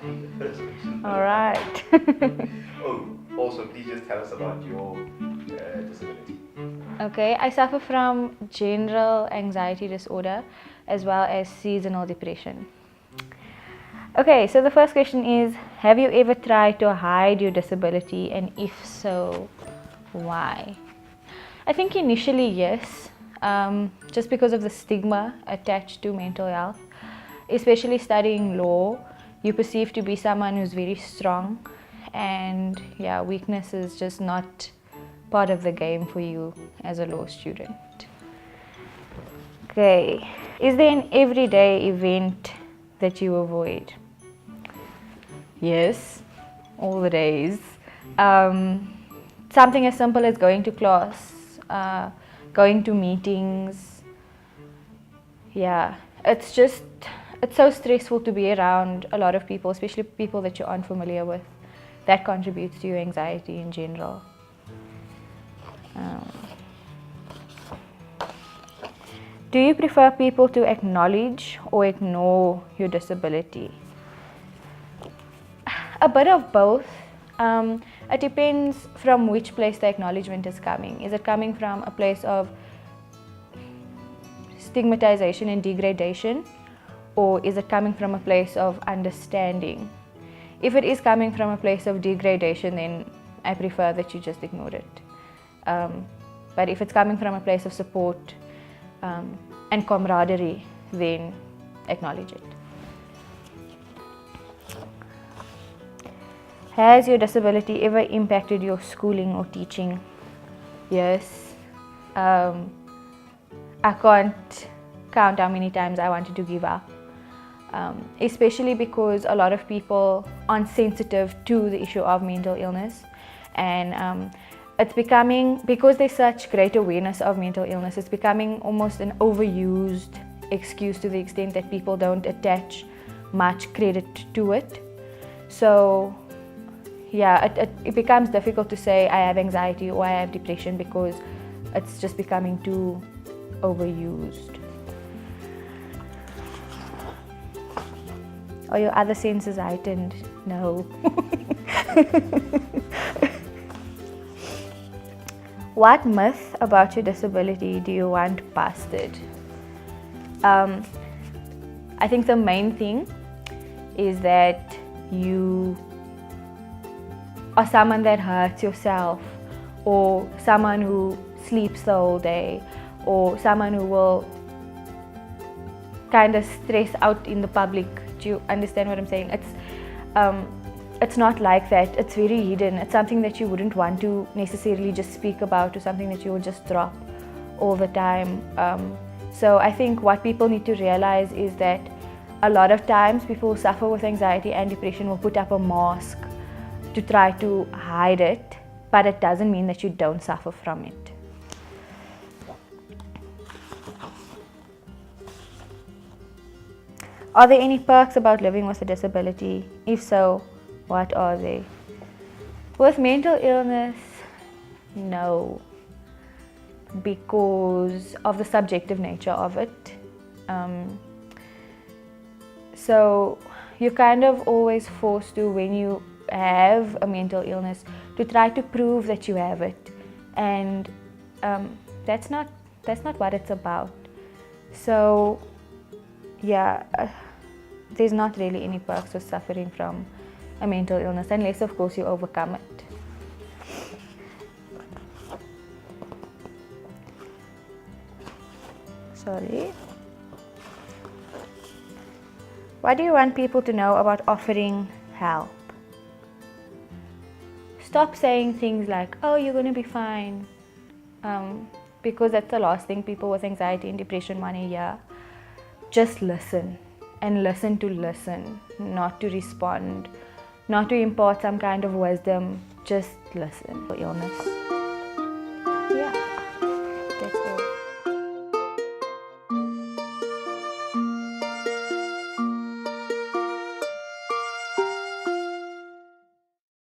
take the first question. All right. Oh, also, please just tell us about your disability. Okay, I suffer from general anxiety disorder as well as seasonal depression. Okay, so the first question is, have you ever tried to hide your disability, and if so, why? I think initially yes, just because of the stigma attached to mental health. Especially studying law, you perceive to be someone who's very strong, and yeah, weakness is just not part of the game for you as a law student. Okay, is there an everyday event that you avoid? Yes, all the days. Something as simple as going to class, going to meetings. Yeah, it's so stressful to be around a lot of people, especially people that you aren't familiar with. That contributes to your anxiety in general. Do you prefer people to acknowledge or ignore your disability? A bit of both. It depends from which place the acknowledgement is coming. Is it coming from a place of stigmatization and degradation, or is it coming from a place of understanding? If it is coming from a place of degradation, then I prefer that you just ignore it. But if it's coming from a place of support and camaraderie, then acknowledge it. Has your disability ever impacted your schooling or teaching? Yes. I can't count how many times I wanted to give up. Especially because a lot of people aren't sensitive to the issue of mental illness, and it's becoming, because there's such great awareness of mental illness, it's becoming almost an overused excuse to the extent that people don't attach much credit to it. So yeah, it becomes difficult to say I have anxiety or I have depression because it's just becoming too overused. Are your other senses heightened? No. What myth about your disability do you want busted? I think the main thing is that you are someone that hurts yourself, or someone who sleeps the whole day, or someone who will kind of stress out in the public. Do you understand what I'm saying? It's not like that. It's very hidden. It's something that you wouldn't want to necessarily just speak about, or something that you would just drop all the time. So I think what people need to realize is that a lot of times people who suffer with anxiety and depression will put up a mask to try to hide it, but it doesn't mean that you don't suffer from it. Are there any perks about living with a disability? If so, what are they? With mental illness, no, because of the subjective nature of it. So you're kind of always forced to, when you have a mental illness, to try to prove that you have it, and that's not what it's about. So yeah, there's not really any perks with suffering from a mental illness, unless of course you overcome it. Sorry. What do you want people to know about offering help? Stop saying things like, oh, you're going to be fine, because that's the last thing people with anxiety and depression want to hear. Just listen, and listen to listen, not to respond, not to impart some kind of wisdom. Just listen. Illness.